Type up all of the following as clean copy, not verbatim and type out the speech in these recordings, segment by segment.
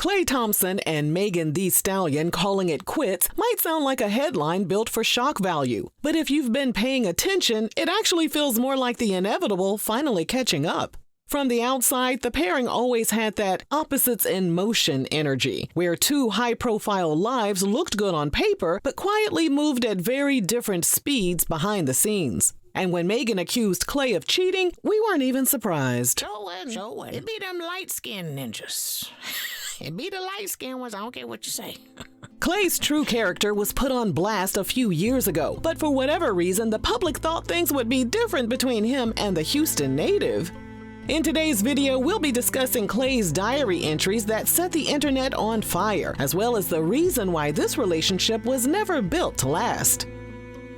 Klay Thompson and Megan Thee Stallion calling it quits might sound like a headline built for shock value, but if you've been paying attention, it actually feels more like the inevitable finally catching up. From the outside, the pairing always had that opposites in motion energy, where two high-profile lives looked good on paper, but quietly moved at very different speeds behind the scenes. And when Megan accused Klay of cheating, we weren't even surprised. So what? It be them light-skinned ninjas. It be the light-skinned ones, I don't care what you say. Klay's true character was put on blast a few years ago, but for whatever reason, the public thought things would be different between him and the Houston native. In today's video, we'll be discussing Klay's diary entries that set the internet on fire, as well as the reason why this relationship was never built to last.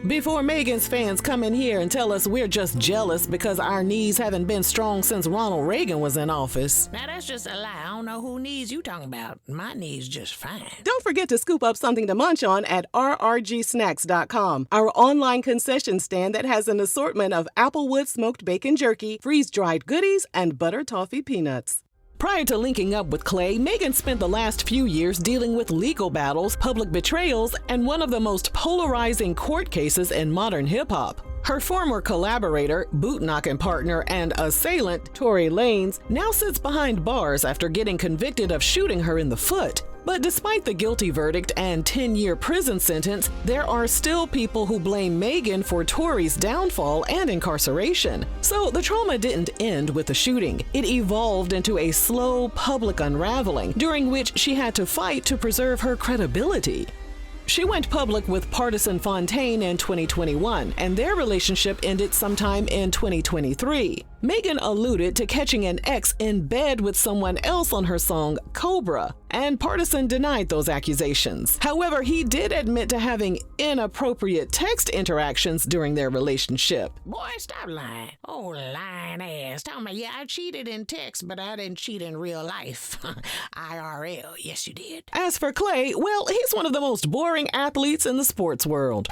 Before Megan's fans come in here and tell us we're just jealous because our knees haven't been strong since Ronald Reagan was in office. Now that's just a lie. I don't know who knees you talking about. My knees just fine. Don't forget to scoop up something to munch on at rrgsnacks.com, our online concession stand that has an assortment of Applewood smoked bacon jerky, freeze-dried goodies, and butter toffee peanuts. Prior to linking up with Klay, Megan spent the last few years dealing with legal battles, public betrayals, and one of the most polarizing court cases in modern hip-hop. Her former collaborator, boot-knocking partner, and assailant, Tory Lanez, now sits behind bars after getting convicted of shooting her in the foot. But despite the guilty verdict and 10-year prison sentence, there are still people who blame Megan for Tory's downfall and incarceration. So the trauma didn't end with the shooting. It evolved into a slow public unraveling, during which she had to fight to preserve her credibility. She went public with Partisan Fontaine in 2021, and their relationship ended sometime in 2023. Megan alluded to catching an ex in bed with someone else on her song Cobra, and Partisan denied those accusations. However, he did admit to having inappropriate text interactions during their relationship. Boy, stop lying. Oh, lying ass. Tell me, yeah, I cheated in text, but I didn't cheat in real life. IRL, yes you did. As for Klay, well, he's one of the most boring athletes in the sports world.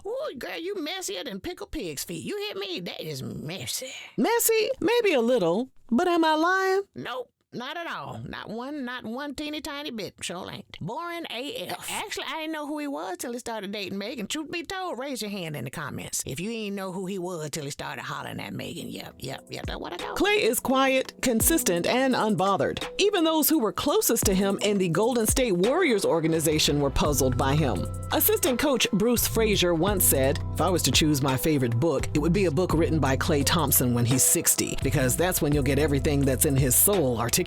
Oh, girl, you messier than pickled pig's feet. You hit me? That is messy. Messy? Maybe a little, but am I lying? Nope. Not at all. Not one teeny tiny bit. Sure ain't. Boring AF. Actually, I didn't know who he was till he started dating Megan. Truth be told, raise your hand in the comments if you ain't know who he was till he started hollering at Megan. Yep, that's what I know. Klay is quiet, consistent, and unbothered. Even those who were closest to him in the Golden State Warriors organization were puzzled by him. Assistant coach Bruce Frazier once said, "If I was to choose my favorite book, it would be a book written by Klay Thompson when he's 60, because that's when you'll get everything that's in his soul articulated."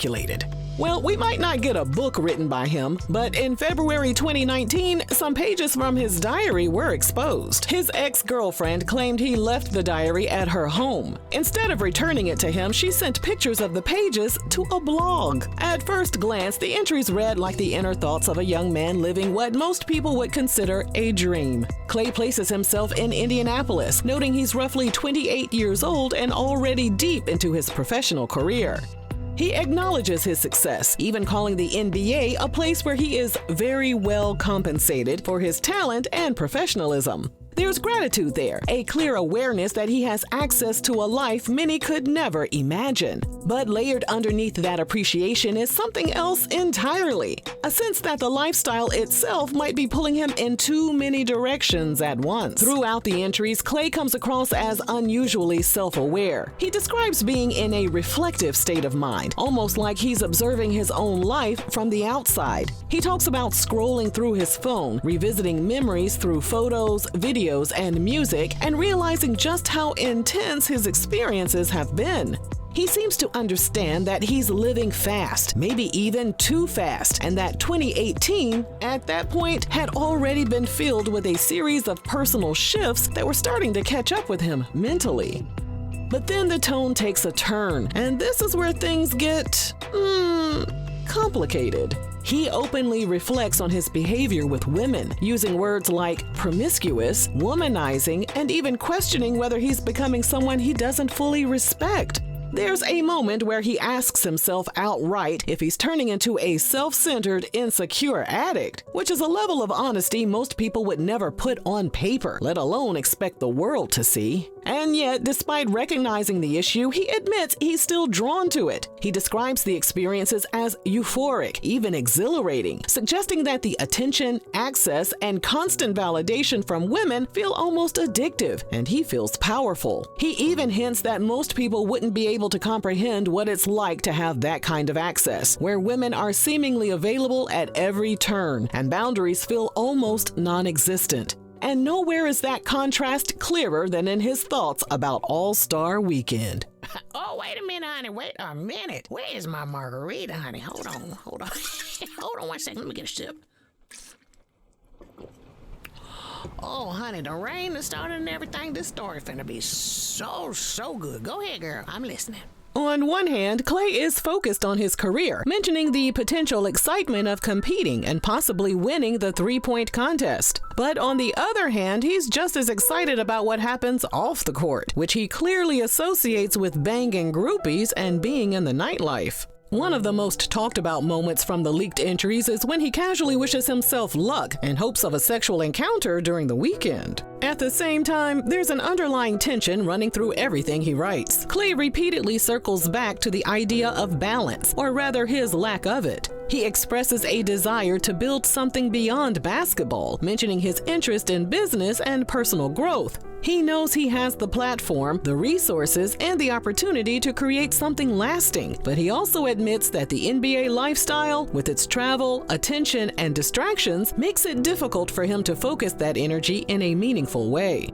Well, we might not get a book written by him, but in February 2019, some pages from his diary were exposed. His ex-girlfriend claimed he left the diary at her home. Instead of returning it to him, she sent pictures of the pages to a blog. At first glance, the entries read like the inner thoughts of a young man living what most people would consider a dream. Klay places himself in Indianapolis, noting he's roughly 28 years old and already deep into his professional career. He acknowledges his success, even calling the NBA a place where he is very well compensated for his talent and professionalism. There's gratitude there, a clear awareness that he has access to a life many could never imagine. But layered underneath that appreciation is something else entirely, a sense that the lifestyle itself might be pulling him in too many directions at once. Throughout the entries, Klay comes across as unusually self-aware. He describes being in a reflective state of mind, almost like he's observing his own life from the outside. He talks about scrolling through his phone, revisiting memories through photos, videos, and music, and realizing just how intense his experiences have been. He seems to understand that he's living fast, maybe even too fast, and that 2018, at that point, had already been filled with a series of personal shifts that were starting to catch up with him mentally. But then the tone takes a turn, and this is where things get, complicated. He openly reflects on his behavior with women, using words like promiscuous, womanizing, and even questioning whether he's becoming someone he doesn't fully respect. There's a moment where he asks himself outright if he's turning into a self-centered, insecure addict, which is a level of honesty most people would never put on paper, let alone expect the world to see. And yet, despite recognizing the issue, he admits he's still drawn to it. He describes the experiences as euphoric, even exhilarating, suggesting that the attention, access, and constant validation from women feel almost addictive, and he feels powerful. He even hints that most people wouldn't be able to comprehend what it's like to have that kind of access, where women are seemingly available at every turn, and boundaries feel almost non-existent. And nowhere is that contrast clearer than in his thoughts about All-Star Weekend. Oh, wait a minute, honey. Wait a minute. Where's my margarita, honey? Hold on. Hold on 1 second. Let me get a sip. Oh, honey, the rain that started and everything. This story finna be so good. Go ahead, girl. I'm listening. On one hand, Klay is focused on his career, mentioning the potential excitement of competing and possibly winning the three-point contest. But on the other hand, he's just as excited about what happens off the court, which he clearly associates with banging groupies and being in the nightlife. One of the most talked about moments from the leaked entries is when he casually wishes himself luck in hopes of a sexual encounter during the weekend. At the same time, there's an underlying tension running through everything he writes. Klay repeatedly circles back to the idea of balance, or rather his lack of it. He expresses a desire to build something beyond basketball, mentioning his interest in business and personal growth. He knows he has the platform, the resources, and the opportunity to create something lasting, but he also admits that the NBA lifestyle, with its travel, attention, and distractions, makes it difficult for him to focus that energy in a meaningful way.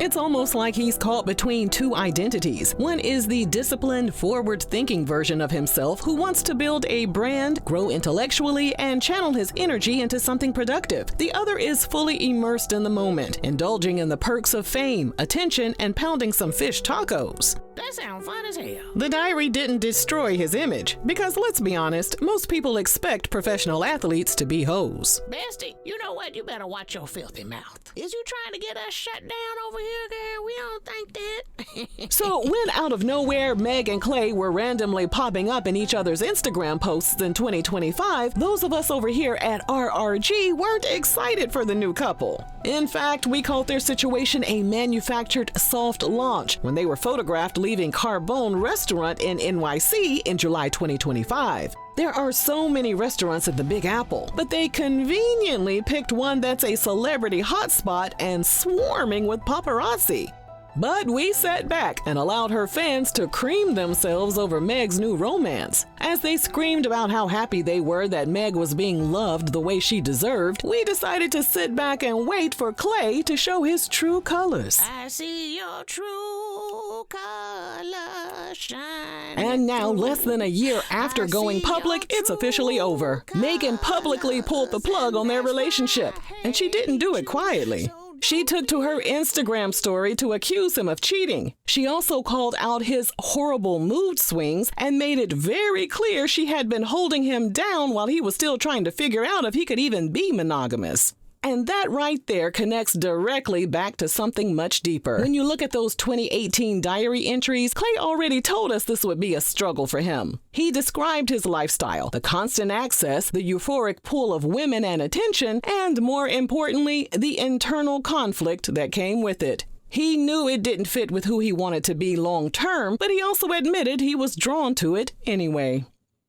It's almost like he's caught between two identities. One is the disciplined, forward-thinking version of himself who wants to build a brand, grow intellectually, and channel his energy into something productive. The other is fully immersed in the moment, indulging in the perks of fame, attention, and pounding some fish tacos. That sounds fun as hell. The diary didn't destroy his image, because let's be honest, most people expect professional athletes to be hoes. Bestie, you know what? You better watch your filthy mouth. Is you trying to get us shut down over here, girl? We don't think that. So when out of nowhere, Meg and Klay were randomly popping up in each other's Instagram posts in 2025, those of us over here at RRG weren't excited for the new couple. In fact, we called their situation a manufactured soft launch when they were photographed leaving Carbone restaurant in NYC in July 2025. There are so many restaurants at the Big Apple, but they conveniently picked one that's a celebrity hotspot and swarming with paparazzi. But we sat back and allowed her fans to cream themselves over Meg's new romance. As they screamed about how happy they were that Meg was being loved the way she deserved, we decided to sit back and wait for Klay to show his true colors. I see your true colors shine. And now, less than a year after going public, it's officially over. Megan publicly pulled the plug on their relationship, and she didn't do it quietly. She took to her Instagram story to accuse him of cheating. She also called out his horrible mood swings and made it very clear she had been holding him down while he was still trying to figure out if he could even be monogamous. And that right there connects directly back to something much deeper. When you look at those 2018 diary entries, Klay already told us this would be a struggle for him. He described his lifestyle, the constant access, the euphoric pull of women and attention, and more importantly, the internal conflict that came with it. He knew it didn't fit with who he wanted to be long term, but he also admitted he was drawn to it anyway.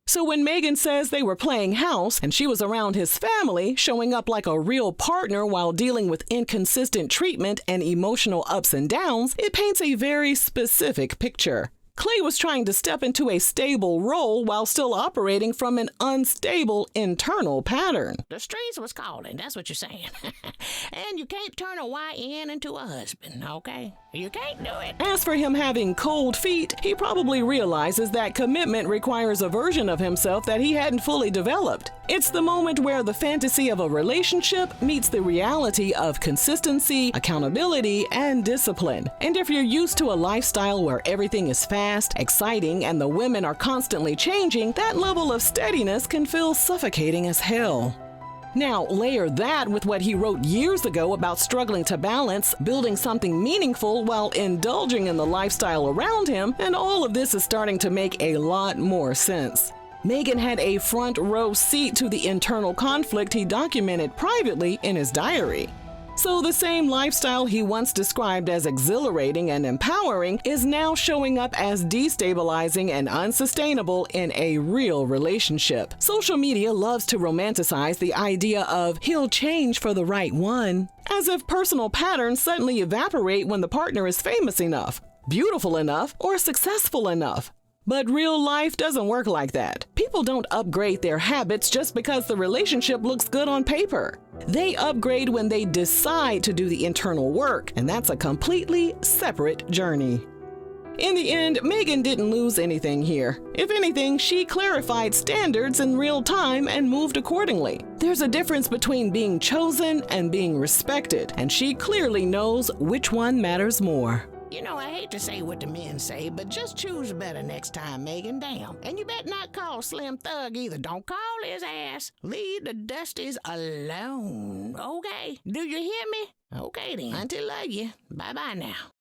So when Megan says they were playing house and she was around his family, showing up like a real partner while dealing with inconsistent treatment and emotional ups and downs, it paints a very specific picture. Klay was trying to step into a stable role while still operating from an unstable internal pattern. The streets was calling, that's what you're saying. And you can't turn a YN into a husband, okay? You can't do it. As for him having cold feet, he probably realizes that commitment requires a version of himself that he hadn't fully developed. It's the moment where the fantasy of a relationship meets the reality of consistency, accountability, and discipline. And if you're used to a lifestyle where everything is fast, exciting, and the women are constantly changing, that level of steadiness can feel suffocating as hell. Now, layer that with what he wrote years ago about struggling to balance, building something meaningful while indulging in the lifestyle around him, and all of this is starting to make a lot more sense. Megan had a front row seat to the internal conflict he documented privately in his diary. So the same lifestyle he once described as exhilarating and empowering is now showing up as destabilizing and unsustainable in a real relationship. Social media loves to romanticize the idea of he'll change for the right one, as if personal patterns suddenly evaporate when the partner is famous enough, beautiful enough, or successful enough. But real life doesn't work like that. People don't upgrade their habits just because the relationship looks good on paper. They upgrade when they decide to do the internal work, and that's a completely separate journey. In the end, Megan didn't lose anything here. If anything, she clarified standards in real time and moved accordingly. There's a difference between being chosen and being respected, and she clearly knows which one matters more. You know, I hate to say what the men say, but just choose better next time, Megan. Damn. And you better not call Slim Thug either. Don't call his ass. Leave the Dusties alone. Okay? Do you hear me? Okay then. Until love you. Bye-bye now.